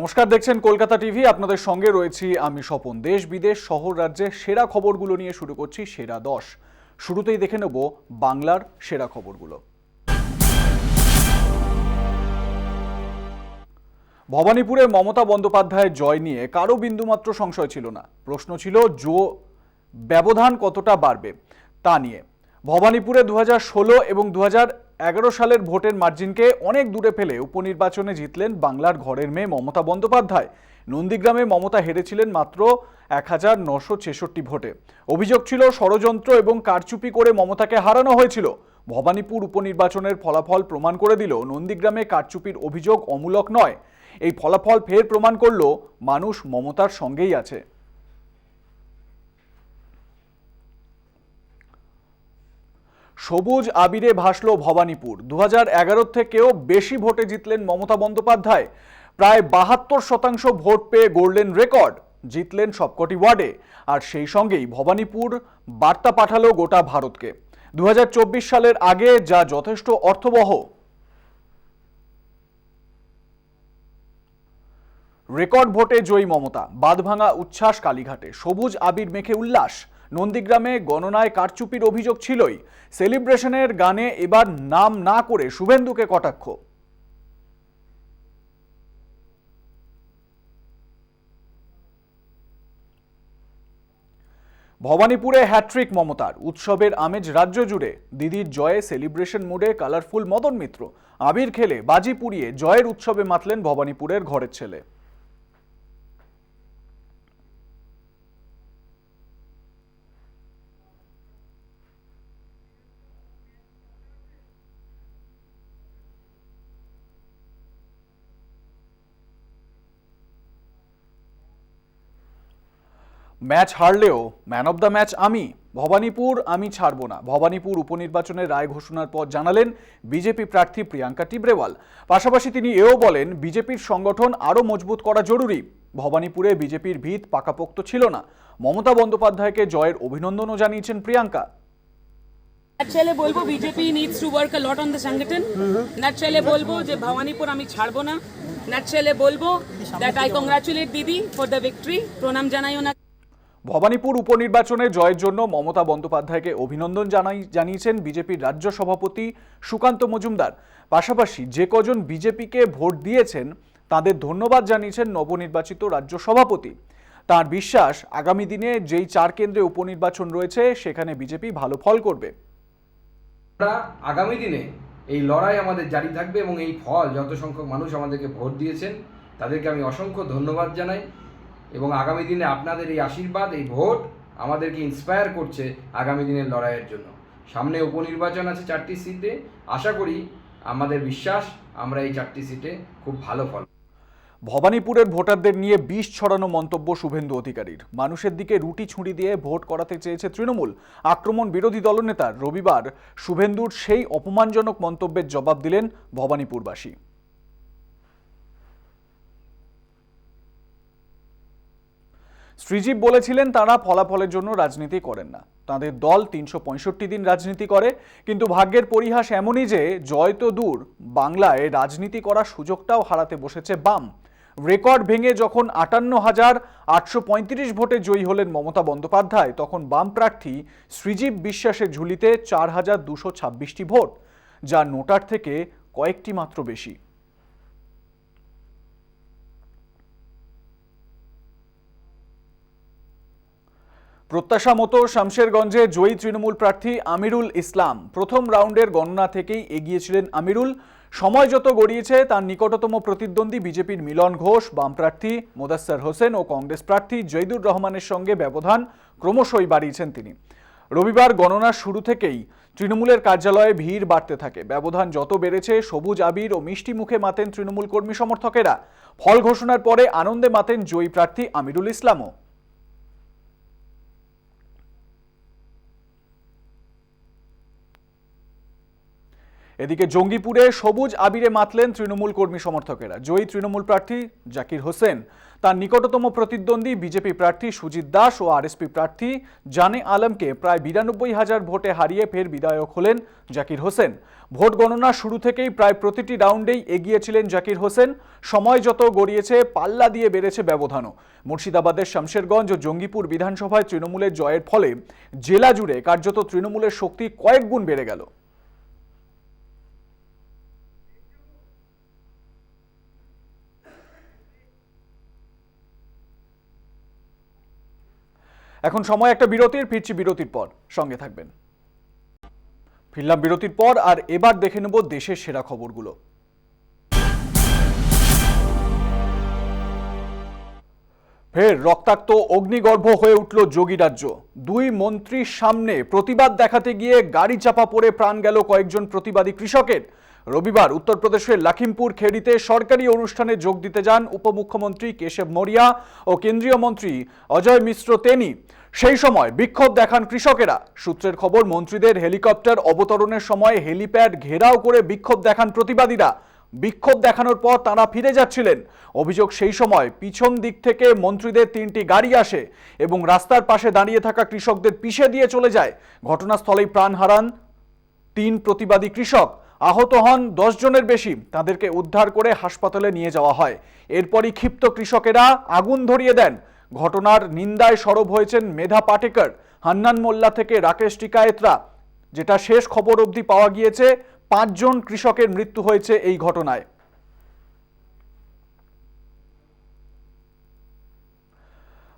নমস্কার, দেখছেন কলকাতা টিভি। আপনাদের সঙ্গে রয়েছি আমি স্বপন। দেশ বিদেশ শহর রাজ্যের সেরা খবরগুলো নিয়ে শুরু করছি সেরা 10। শুরুতেই দেখে নেব বাংলার সেরা খবরগুলো। ভবানীপুরে মমতা বন্দ্যোপাধ্যায়ের জয় নিয়ে কারো বিন্দুমাত্র সংশয় ছিল না। প্রশ্ন ছিল ব্যবধান কতটা বাড়বে তা নিয়ে। ভবানীপুরে 2016 এবং 2011 সালের ভোটের মার্জিনকে অনেক দূরে ফেলে উপনির্বাচনে জিতলেন বাংলার ঘরের মেয়ে মমতা বন্দ্যোপাধ্যায়। নন্দীগ্রামে মমতা হেরেছিলেন মাত্র 1966 ভোটে। অভিযোগ ছিল ষড়যন্ত্র এবং কারচুপি করে মমতাকে হারানো হয়েছিল। ভবানীপুর উপনির্বাচনের ফলাফল প্রমাণ করে দিল নন্দীগ্রামে কারচুপির অভিযোগ অমূলক নয়। এই ফলাফল ফের প্রমাণ করল মানুষ মমতার সঙ্গেই আছে। সবুজ আবিরে ভাসল ভবানীপুর। 2011 থেকেও বেশি ভোটে জিতলেন মমতা বন্দ্যোপাধ্যায়। প্রায় 72% ভোট পেয়ে গড়লেন রেকর্ড। জিতলেন সবকটি ওয়ার্ডে। আর সেই সঙ্গেই ভবানীপুর বার্তা পাঠালো গোটা ভারতকে। 2024 সালের আগে যা যথেষ্ট অর্থবহ। রেকর্ড ভোটে জয়ী মমতা। বাঁধভাঙা উচ্ছ্বাস কালীঘাটে। সবুজ আবির মেখে উল্লাস। নন্দীগ্রামে গণনায় কারচুপির অভিযোগ ছিলই। সেলিব্রেশনের গানে এবার নাম না করে শুভেন্দুকে কটাক্ষ। ভবানীপুরে হ্যাট্রিক মমতার। উৎসবের আমেজ রাজ্য জুড়ে। দিদির জয়ে সেলিব্রেশন মুডে কালারফুল মদন মিত্র। আবির খেলে বাজি পুড়িয়ে জয়ের উৎসবে মাতলেন ভবানীপুরের ঘরের ছেলে। ম্যাচ হারলেও ম্যান অব দ্য ম্যাচ আমি। ভবানীপুর আমি ছাড়ব না। ভবানীপুর উপনির্বাচনের রায় ঘোষণার পর জানালেন বিজেপি প্রার্থী প্রিয়াঙ্কা টিব্রেওয়াল। পাশাপাশি তিনি এও বলেন বিজেপির সংগঠন আরও মজবুত করা জরুরি। ভবানীপুরে বিজেপির ভিত পাকাপোক্ত ছিল না। মমতা বন্দ্যোপাধ্যায়কে জয়ের অভিনন্দনও জানিয়েছেন প্রিয়াঙ্কা। ন্যাচারালি বলবো BJP needs to work a lot on the সংগঠন। ন্যাচারালি বলবো যে ভবানীপুর আমি ছাড়বো না। ন্যাচারালি বলবো দ্যাট আই কংগ্রাচুলেট দিদি ফর দ্য ভিক্টরি। প্রণাম জানাই ওনাকে। ভবানীপুর উপনির্বাচনে জয়ের জন্য মমতা বন্দ্যোপাধ্যায়কে অভিনন্দন জানিয়েছেন বিজেপির রাজ্য সভাপতি সুকান্ত মজুমদার। পাশাপাশি যে কজন বিজেপিকে ভোট দিয়েছেন তাদের ধন্যবাদ জানিয়েছেন নবনির্বাচিত রাজ্য সভাপতি। তার বিশ্বাস আগামী দিনে যেই 4 কেন্দ্রে উপনির্বাচন রয়েছে সেখানে বিজেপি ভালো ফল করবে। আগামী দিনে এই লড়াই আমাদের জারি থাকবে এবং এই ফল যত সংখ্যক মানুষ আমাদেরকে ভোট দিয়েছেন তাদেরকে আমি অসংখ্য ধন্যবাদ জানাই এবং আগামী দিনে আপনাদের এই আশীর্বাদ, এই ভোট আমাদেরকে ইন্সপায়ার করছে আগামী দিনের লড়াইয়ের জন্য। সামনে উপনির্বাচন আছে 4টি সিটে। আশা করি, আমাদের বিশ্বাস, আমরা এই 4টি সিটে খুব ভালো ফল। ভবানীপুরের ভোটারদের নিয়ে বিষ ছড়ানো মন্তব্য শুভেন্দু অধিকারীর। মানুষের দিকে রুটি ছুঁড়ি দিয়ে ভোট করাতে চেয়েছে তৃণমূল। আক্রমণ বিরোধী দলনেতার। রবিবার শুভেন্দুর সেই অপমানজনক মন্তব্যের জবাব দিলেন ভবানীপুরবাসী। শ্রীজীব বলেছিলেন তারা ফলাফলের জন্য রাজনীতি করেন না। তাদের দল 365 দিন রাজনীতি করে। কিন্তু ভাগ্যের পরিহাস এমনই যে জয় তো দূর, বাংলায় রাজনীতি করার সুযোগটাও হারাতে বসেছে বাম। রেকর্ড ভেঙে যখন 58,835 ভোটে জয়ী হলেন মমতা বন্দ্যোপাধ্যায়, তখন বাম প্রার্থী শ্রীজীব বিশ্বাসের ঝুলিতে 4,226টি ভোট, যা নোটার থেকে কয়েকটি মাত্র বেশি। প্রত্যাশা মতো শামশেরগঞ্জে জয়ী তৃণমূল প্রার্থী আমিরুল ইসলাম। প্রথম রাউন্ডের গণনা থেকেই এগিয়েছিলেন আমিরুল। সময় যত গড়িয়েছে তার নিকটতম প্রতিদ্বন্দ্বী বিজেপির মিলন ঘোষ, বাম প্রার্থী মোদাস্সার হোসেন ও কংগ্রেস প্রার্থী জৈদুর রহমানের সঙ্গে ব্যবধান ক্রমশই বাড়িয়েছেন তিনি। রবিবার গণনার শুরু থেকেই তৃণমূলের কার্যালয়ে ভিড় বাড়তে থাকে। ব্যবধান যত বেড়েছে সবুজ আবির ও মিষ্টি মুখে মাতেন তৃণমূল কর্মী সমর্থকেরা। ফল ঘোষণার পরে আনন্দে মাতেন জয়ী প্রার্থী আমিরুল ইসলামও। এদিকে জঙ্গিপুরে সবুজ আবিরে মাতলেন তৃণমূল কর্মী সমর্থকেরা। জয়ী তৃণমূল প্রার্থী জাকির হোসেন তার নিকটতম প্রতিদ্বন্দ্বী বিজেপি প্রার্থী সুজিত দাস ও আরএসপি প্রার্থী জানে আলমকে প্রায় 92,000 ভোটে হারিয়ে ফের বিধায়ক হলেন জাকির হোসেন। ভোট গণনা শুরু থেকেই প্রায় প্রতিটি রাউন্ডেই এগিয়েছিলেন জাকির হোসেন। সময় যত গড়িয়েছে পাল্লা দিয়ে বেড়েছে ব্যবধানও। মুর্শিদাবাদের শামশেরগঞ্জ ও জঙ্গিপুর বিধানসভায় তৃণমূলের জয়ের ফলে জেলা জুড়ে কার্যত তৃণমূলের শক্তি কয়েক গুণ বেড়ে গেল। এখন সময় একটা বিরতির, ফিরছি বিরতির পর, সঙ্গে থাকবেন। ফিরলাম বিরতির পর, আর এবার দেখে নেব দেশের সেরা খবরগুলো। ফের রক্তাক্ত অগ্নিগর্ভ হয়ে উঠল যোগী রাজ্য। দুই মন্ত্রীর সামনে প্রতিবাদ দেখাতে গিয়ে গাড়ি চাপা পড়ে প্রাণ গেল কয়েকজন প্রতিবাদী কৃষকের। রবিবার উত্তরপ্রদেশের লখিমপুর খেড়িতে সরকারি অনুষ্ঠানে যোগ দিতে যান উপমুখ্যমন্ত্রী কেশব মৌর্য ও কেন্দ্রীয় মন্ত্রী অজয় মিশ্র তেনি। সেই সময় বিক্ষোভ দেখান কৃষকেরা। সূত্রের খবর, মন্ত্রীদের হেলিকপ্টার অবতরণের সময় হেলিপ্যাড ঘেরাও করে বিক্ষোভ দেখান প্রতিবাদীরা। বিক্ষোভ দেখানোর পর তারা ফিরে যাচ্ছিলেন। অভিযোগ, সেই সময় পিছন দিক থেকে মন্ত্রীদের 3টি গাড়ি আসে এবং রাস্তার পাশে দাঁড়িয়ে থাকা কৃষকদের পিষে দিয়ে চলে যায়। ঘটনাস্থলেই প্রাণ হারান 3 প্রতিবাদী কৃষক। আহত হন 10 জনের বেশি। তাদেরকে উদ্ধার করে হাসপাতালে নিয়ে যাওয়া হয়। এরপরই ক্ষিপ্ত কৃষকেরা আগুন ধরিয়ে দেন। ঘটনার নিন্দায় সরব হয়েছেন মেধা পাটেকর, হান্নান মোল্লা থেকে রাকেশ টিকায়েতরা। যেটা শেষ খবর অবধি পাওয়া গিয়েছে, 5 জন কৃষকের মৃত্যু হয়েছে এই ঘটনায়।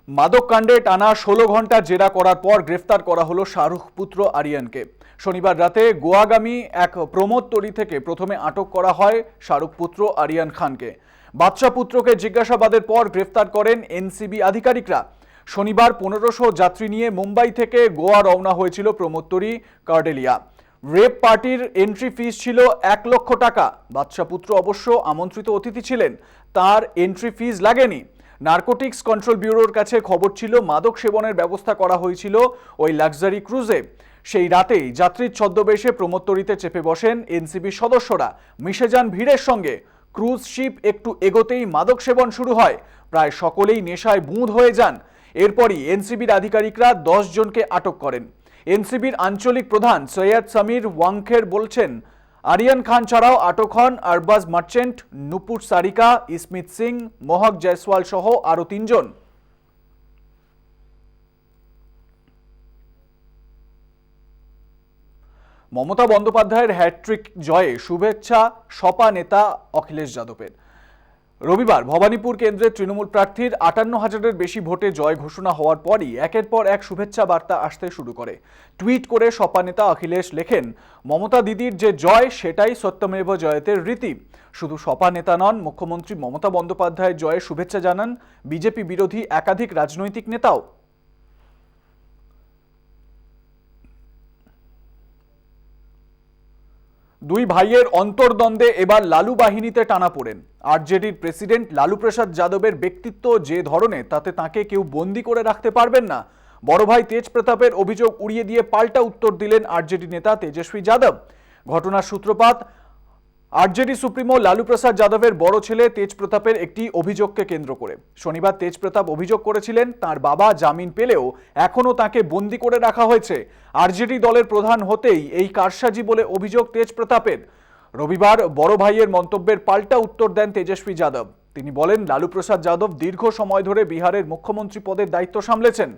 মাদক কাণ্ডে টানা 16 ঘন্টা জেরা করার পর গ্রেফতার করা হলো শাহরুখ পুত্র আরিয়ানকে। শনিবার রাতে গোয়াগামী এক প্রমোদ তরী থেকে প্রথমে আটক করা হয় শাহরুখ পুত্র আরিয়ান খানকে। বাদশা পুত্রকে জিজ্ঞাসাবাদের পর গ্রেফতার করেন এনসিবি আধিকারিকরা। শনিবার 1500 যাত্রী নিয়ে মুম্বাই থেকে গোয়া রওনা হয়েছিল প্রমোদ তরী কার্ডেলিয়া। রেপ পার্টির এন্ট্রি ফিস ছিল 1 লক্ষ টাকা। বাদশা পুত্র অবশ্য আমন্ত্রিত অতিথি ছিলেন, তার এন্ট্রি ফিস লাগেনি। নার্কোটিক্স কন্ট্রোল ব্যুরোর কাছে খবর ছিল মাদক সেবনের ব্যবস্থা করা হয়েছিল ওই লাক্সারি ক্রুজে। সেই রাতেই যাত্রীর ছদ্মবেশে প্রমোদ তরীতে চেপে বসেন এনসিবির সদস্যরা। মিশে যান ভিড়ের সঙ্গে। ক্রুজ শিপ একটু এগোতেই মাদক সেবন শুরু হয়। প্রায় সকলেই নেশায় বুঁদ হয়ে যান। এরপরই এনসিবির আধিকারিকরা 10 জনকে আটক করেন। এনসিবির আঞ্চলিক প্রধান সৈয়দ সমীর ওয়াংখের বলছেন, আরিয়ান খান ছাড়াও আটক হন আরবাজ মার্চেন্ট, নুপুর সারিকা, ইসমিত সিং, মোহক জয়সওয়াল সহ আরো 3 জন। মমতা বন্দ্যোপাধ্যায়ের হ্যাট্রিক জয়ে শুভেচ্ছা সপা নেতা অখিলেশ যাদবের। রবিবার ভবানীপুর কেন্দ্রের তৃণমূল প্রার্থীর 58,000-এর বেশি ভোটে জয় ঘোষণা হওয়ার পরই একের পর এক শুভেচ্ছা বার্তা আসতে শুরু করে। টুইট করে সপা নেতা অখিলেশ লেখেন, মমতা দিদির যে জয় সেটাই সত্যমেব জয়তের রীতি। শুধু সপা নেতা নন, মুখ্যমন্ত্রী মমতা বন্দ্যোপাধ্যায়ের জয়ের শুভেচ্ছা জানান বিজেপি বিরোধী একাধিক রাজনৈতিক নেতাও। দুই ভাইয়ের অন্তর্দ্বন্দ্বে এবার লালু বাহিনীতে টানাপোড়েন। আরজেডির প্রেসিডেন্ট লালু প্রসাদ যাদবের ব্যক্তিত্ব যে ধরনের, তাতে তাকে কেউ বন্দি করে রাখতে পারবেন না। বড় ভাই তেজ প্রতাপের অভিযোগ উড়িয়ে দিয়ে পাল্টা উত্তর দিলেন আরজেডি নেতা তেজস্বী যাদব। ঘটনার সূত্রপাত আরজেডি সুপ্রিমো লালু প্রসাদ যাদবের বড় ছেলে তেজ প্রতাপের একটি অভিযোগকে কেন্দ্র করে। শনিবার তেজ প্রতাপ অভিযোগ করেছিলেন, তার বাবা জামিন পেলেও এখনও তাকে বন্দি করে রাখা হয়েছে। আরজেডি দলের প্রধান হতেই এই কারসাজি বলে অভিযোগ তেজ প্রতাপের। রবিবার বড় ভাইয়ের মন্তব্যের পাল্টা উত্তর দেন তেজস্বী যাদব। তিনি বলেন, লালু প্রসাদ যাদব দীর্ঘ সময় ধরে বিহারের মুখ্যমন্ত্রী পদের দায়িত্ব সামলেছেন।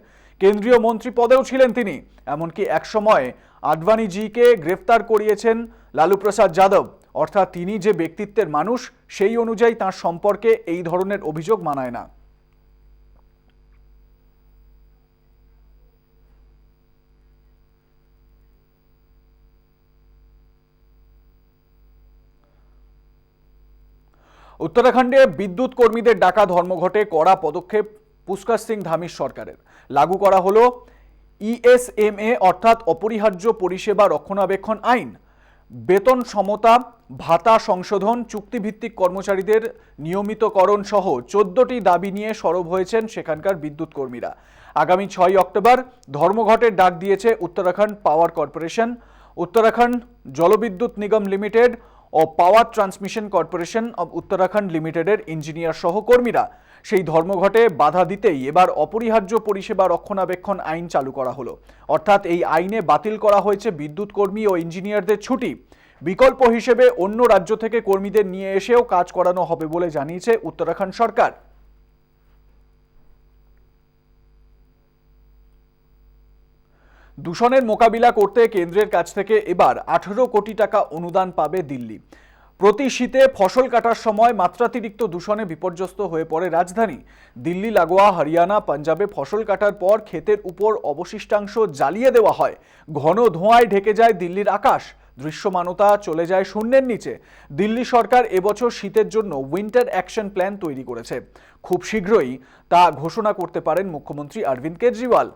কেন্দ্রীয় মন্ত্রী পদেও ছিলেন তিনি। এমনকি একসময় আডবাণীজিকে গ্রেফতার করিয়েছেন লালু প্রসাদ যাদব। অর্থাৎ তিনি যে ব্যক্তিত্বের মানুষ, সেই অনুযায়ী তার সম্পর্কে এই ধরনের অভিযোগ মানায় না। উত্তরাখণ্ডে বিদ্যুৎ কর্মীদের ডাকা ধর্মঘটে কড়া পদক্ষেপ পুষ্কর সিং ধামির সরকারের। লাগু করা হলো ইএসএমএ অর্থাৎ অপরিহার্য পরিষেবা রক্ষণাবেক্ষণ আইন। বেতন সমতা, ভাতা সংশোধন, চুক্তিভিত্তিক কর্মচারীদের নিয়মিতকরণ সহ 14টি দাবি নিয়ে সরব হয়েছেন সেখানকার বিদ্যুৎ কর্মীরা। আগামী 6 অক্টোবর ধর্মঘটের ডাক দিয়েছে উত্তরাখণ্ড পাওয়ার কর্পোরেশন, উত্তরাখণ্ড জলবিদ্যুৎ নিগম লিমিটেড ও power transmission corporation of Uttarakhand লিমিটেডের ইঞ্জিনিয়ার সহ কর্মীরা। সেই ধর্মঘটে বাধা দিতেই এবার অপরিহার্য পরিষেবা রক্ষণাবেক্ষণ আইন চালু করা হলো। অর্থাৎ এই আইনে বাতিল করা হয়েছে বিদ্যুৎ কর্মী ও ইঞ্জিনিয়ারদের ছুটি। বিকল্প হিসেবে অন্য রাজ্য থেকে কর্মীদের নিয়ে এসেও কাজ করানো হবে বলে জানিয়েছে উত্তরাখণ্ড সরকার। দূষণের মোকাবিলা করতে কেন্দ্রের কাছ থেকে এবার 18 কোটি টাকা অনুদান পাবে দিল্লি। প্রতি শীতে ফসল কাটার সময় মাত্রাতিরিক্ত দূষণে বিপর্যস্ত হয়ে পড়ে রাজধানী দিল্লি। লাগোয়া হরিয়ানা, পাঞ্জাবে ফসল কাটার পর ক্ষেতের উপর অবশিষ্টাংশ জ্বালিয়ে দেওয়া হয়। ঘন ধোঁয়ায় ঢেকে যায় দিল্লির আকাশ, দৃশ্যমানতা চলে যায় শূন্যের নিচে। দিল্লি সরকার এবছর শীতের জন্য উইন্টার অ্যাকশন প্ল্যান তৈরি করেছে। খুব শীঘ্রই তা ঘোষণা করতে পারেন মুখ্যমন্ত্রী অরবিন্দ কেজরিওয়াল।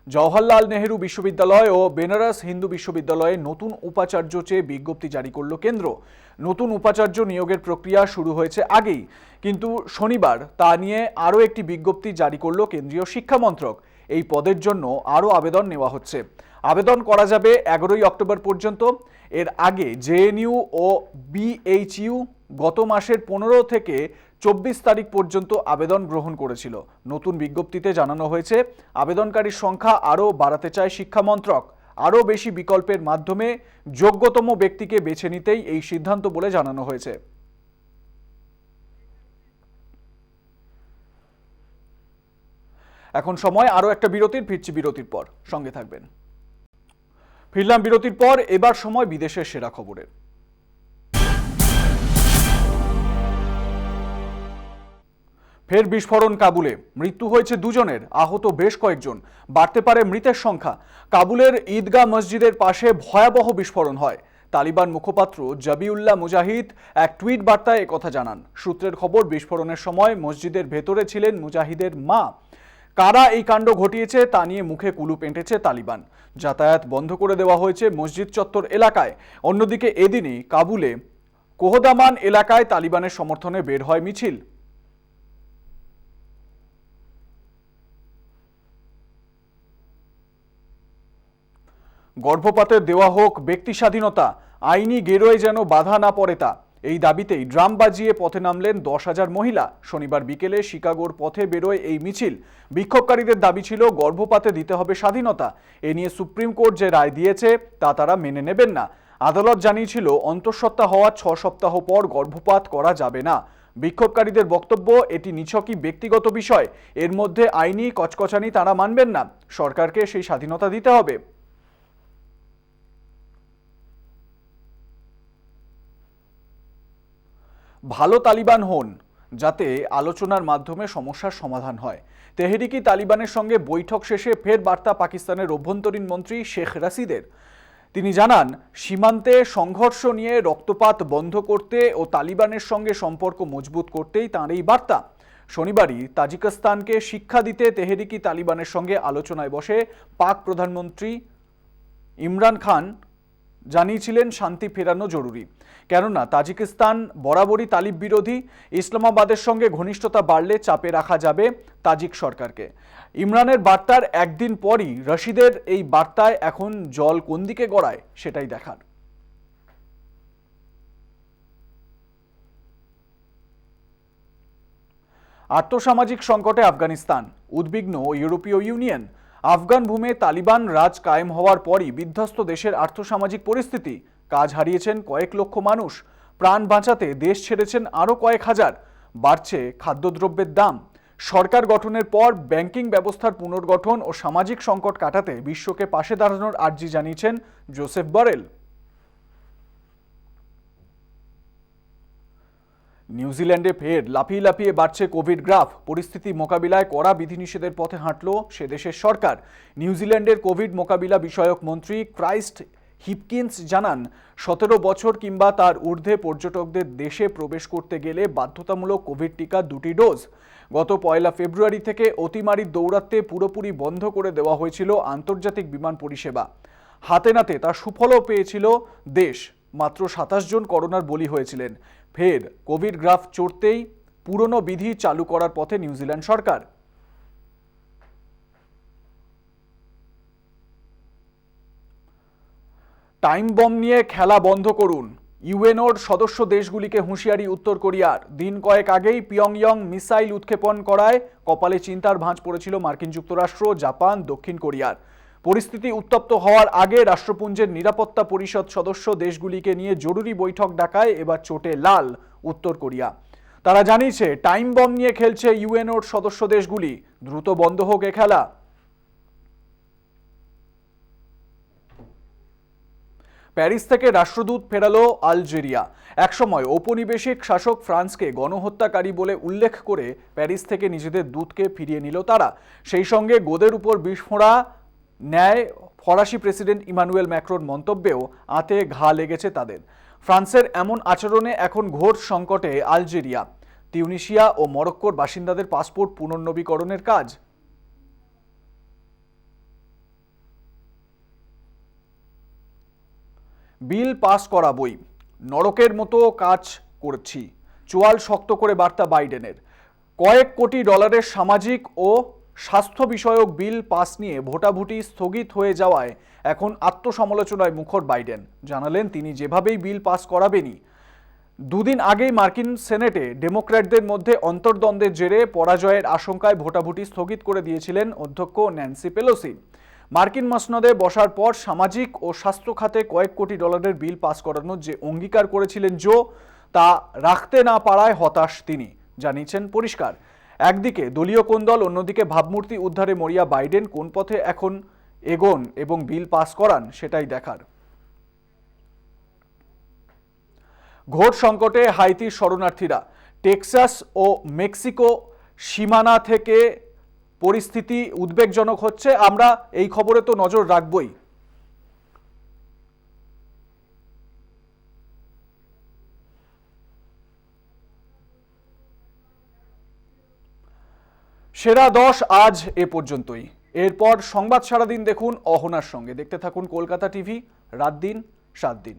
জওহরলাল নেহেরু বিশ্ববিদ্যালয় ও বেনারস হিন্দু বিশ্ববিদ্যালয়ে নতুন উপাচার্য চেয়ে বিজ্ঞপ্তি জারি করল কেন্দ্র। নতুন উপাচার্য নিয়োগের প্রক্রিয়া শুরু হয়েছে আগেই, কিন্তু শনিবার তা নিয়ে আরও একটি বিজ্ঞপ্তি জারি করল কেন্দ্রীয় শিক্ষা মন্ত্রক। এই পদের জন্য আরও আবেদন নেওয়া হচ্ছে। আবেদন করা যাবে 11ই অক্টোবর পর্যন্ত। এর আগে জেএনইউ ও বিএইচইউ গত মাসের 15 থেকে 24 তারিখ পর্যন্ত আবেদন গ্রহণ করেছিল। নতুন বিজ্ঞপ্তিতে জানানো হয়েছে আবেদনকারীর সংখ্যা আরও বাড়াতে চায় শিক্ষা মন্ত্রক। আরও বেশি বিকল্পের মাধ্যমে যোগ্যতম ব্যক্তিকে বেছে নিতেই এই সিদ্ধান্ত বলে জানানো হয়েছে। এখন সময় আরও একটা বিরতির। ফিরছি বিরতির পর, সঙ্গে থাকবেন। ফিরলাম বিরতির পর। এবার সময় বিদেশের সেরা খবরের। ফের বিস্ফোরণ কাবুলে, মৃত্যু হয়েছে 2 জনের, আহত বেশ কয়েকজন, বাড়তে পারে মৃতের সংখ্যা। কাবুলের ঈদগাহ মসজিদের পাশে ভয়াবহ বিস্ফোরণ হয়। তালিবান মুখপাত্র জবিউল্লাহ মুজাহিদ এক টুইট বার্তায় একথা জানান। সূত্রের খবর, বিস্ফোরণের সময় মসজিদের ভেতরে ছিলেন মুজাহিদের মা। কারা এই কাণ্ড ঘটিয়েছে তা নিয়ে মুখে কুলুপ এঁটেছে তালিবান। যাতায়াত বন্ধ করে দেওয়া হয়েছে মসজিদ চত্বর এলাকায়। অন্যদিকে এদিনই কাবুলে কোহদামান এলাকায় তালিবানের সমর্থনে বের হয় মিছিল। গর্ভপাতের দেওয়া হোক ব্যক্তি স্বাধীনতা, আইনি গেরোয় যেন বাধা না পড়ে তা, এই দাবিতেই ড্রাম বাজিয়ে পথে নামলেন 10,000 মহিলা। শনিবার বিকেলে শিকাগোর পথে বেরোয় এই মিছিল। বিক্ষোভকারীদের দাবি ছিল গর্ভপাতে দিতে হবে স্বাধীনতা। এ নিয়ে সুপ্রিম কোর্ট যে রায় দিয়েছে তা তারা মেনে নেবেন না। আদালত জানিয়েছিল অন্তঃসত্ত্বা হওয়ার 6 সপ্তাহ পর গর্ভপাত করা যাবে না। বিক্ষোভকারীদের বক্তব্য, এটি নিছকই ব্যক্তিগত বিষয়, এর মধ্যে আইনি কচকচানি তারা মানবেন না। সরকারকে সেই স্বাধীনতা দিতে হবে। ভালো তালিবান হন, যাতে আলোচনার মাধ্যমে সমস্যার সমাধান হয়। তেহরিকি তালিবানের সঙ্গে বৈঠক শেষে ফের বার্তা পাকিস্তানের অভ্যন্তরীণ মন্ত্রী শেখ রাশিদের। তিনি জানান, সীমান্তে সংঘর্ষ নিয়ে রক্তপাত বন্ধ করতে ও তালিবানের সঙ্গে সম্পর্ক মজবুত করতেই তাঁর এই বার্তা। শনিবারই তাজিকিস্তানকে শিক্ষা দিতে তেহরিকি তালিবানের সঙ্গে আলোচনায় বসে পাক প্রধানমন্ত্রী ইমরান খান জানিয়েছিলেন শান্তি ফেরানো জরুরি, কেননা তাজিকিস্তান বরাবরই তালিব বিরোধী। ইসলামাবাদের সঙ্গে ঘনিষ্ঠতা বাড়লে চাপে রাখা যাবে তাজিক সরকারকে। ইমরানের বার্তার একদিন পরই রশিদের এই বার্তায় এখন জল কোন দিকে গড়ায় সেটাই দেখার। আর্থসামাজিক সংকটে আফগানিস্তান, উদ্বিগ্ন ইউরোপীয় ইউনিয়ন। আফগান ভূমে তালিবান রাজ কায়েম হওয়ার পরই বিধ্বস্ত দেশের আর্থসামাজিক পরিস্থিতি। কাজ হারিয়েছেন কয়েক লক্ষ মানুষ, প্রাণ বাঁচাতে দেশ ছেড়েছেন আরও কয়েক হাজার। বাড়ছে খাদ্যদ্রব্যের দাম। সরকার গঠনের পর ব্যাংকিং ব্যবস্থার পুনর্গঠন ও সামাজিক সংকট কাটাতে বিশ্বকে পাশে দাঁড়ানোর আর্জি জানিয়েছেন জোসেফ বরেল। নিউজিল্যান্ডে ফের লাফিয়ে লাফিয়ে বাড়ছে কোভিড গ্রাফ। পরিস্থিতি মোকাবিলায় কড়া বিধিনিষেধের পথে হাঁটল সে দেশের সরকার। নিউজিল্যান্ডের কোভিড মোকাবিলা বিষয়ক মন্ত্রী ক্রাইস্ট হিপকিন্স জানান, 17 বছর কিংবা তার ঊর্ধ্বে পর্যটকদের দেশে প্রবেশ করতে গেলে বাধ্যতামূলক কোভিড টিকা 2টি ডোজ। গত 1 ফেব্রুয়ারি থেকে অতিমারির দৌরাত্ম্যে পুরোপুরি বন্ধ করে দেওয়া হয়েছিল আন্তর্জাতিক বিমান পরিষেবা। হাতে নাতে তার সুফলও পেয়েছিল দেশ। মাত্র 27 জন করোনার বলি হয়েছিলেন। ফের কোভিড গ্রাফ চড়তেই পুরনো বিধি চালু করার পথে নিউজিল্যান্ড সরকার। টাইম বম নিয়ে খেলা বন্ধ করুন, ইউএনওর সদস্য দেশগুলিকে হুঁশিয়ারি উত্তর কোরিয়ার। দিন কয়েক আগেই পিয়ংইয়ং মিসাইল উৎক্ষেপণ করায় কপালে চিন্তার ভাঁজ পড়েছিল মার্কিন যুক্তরাষ্ট্র, জাপান, দক্ষিণ কোরিয়ার। পরিস্থিতি উত্তপ্ত হওয়ার আগে রাষ্ট্রপুঞ্জের নিরাপত্তা পরিষদ সদস্য দেশগুলিকে নিয়ে জরুরি বৈঠক ডাকায় এবার চোটে লাল উত্তর কোরিয়া। তারা জানিয়েছে টাইম বম নিয়ে খেলছে ইউএনওর সদস্য দেশগুলি, দ্রুত বন্ধ হোক এ খেলা। প্যারিস থেকে রাষ্ট্রদূত ফেরালো আলজেরিয়া। একসময় ঔপনিবেশিক শাসক ফ্রান্সকে গণহত্যাকারী বলে উল্লেখ করে প্যারিস থেকে নিজেদের দূতকে ফিরিয়ে নিল তারা। সেই সঙ্গে গোদের উপর বিস্ফোরা ন্যায় ফরাসি প্রেসিডেন্ট ইমানুয়েল ম্যাক্রোর মন্তব্যেও আঁতে ঘা লেগেছে তাদের। ফ্রান্সের এমন আচরণে এখন ঘোর সংকটে আলজেরিয়া। তিউনিসিয়া ও মরক্কোর বাসিন্দাদের পাসপোর্ট পুনর্নবীকরণের কাজ। বিল পাস করাবই, নরকের মতো কাজ করছি, চোয়াল শক্ত করে বার্তা বাইডেনের। কয়েক কোটি ডলারের সামাজিক ও স্বাস্থ্য বিষয়ক বিল পাস নিয়ে ভোটাভুটি স্থগিত হয়ে যাওয়ায় এখন আত্মসমালোচনায় মুখর বাইডেন। জানালেন তিনি যেভাবেই বিল পাস করাবেনই। দুদিন আগেই মার্কিন সেনেটে ডেমোক্র্যাটদের মধ্যে অন্তর্দ্বন্দ্বের জেরে পরাজয়ের আশঙ্কায় ভোটাভুটি স্থগিত করে দিয়েছিলেন অধ্যক্ষ ন্যান্সি পেলোসি। মার্কিন মসনদে বসার পর সামাজিক ও স্বাস্থ্য খাতে কয়েক কোটি ডলারের বিল পাস করানোর যে অঙ্গীকার করেছিলেন জো, তা রাখতে না পারায় হতাশ তিনি, জানিয়েছেন পরিষ্কার। একদিকে দলীয় কোন্দল, অন্যদিকে ভাবমূর্তি উদ্ধারে মরিয়া বাইডেন কোন পথে এখন এগোন এবং বিল পাস করান সেটাই দেখার। ঘোর সংকটে হাইতির শরণার্থীরা। টেক্সাস ও মেক্সিকো সীমানা থেকে পরিস্থিতি উদ্বেগজনক হচ্ছে। আমরা এই খবরে তো নজর রাখবই। সেরা 10 আজ এ পর্যন্তই। এরপর সংবাদ সারাদিন দেখুন অহনার সঙ্গে। দেখতে থাকুন কলকাতা টিভি, রাত দিন 7 দিন।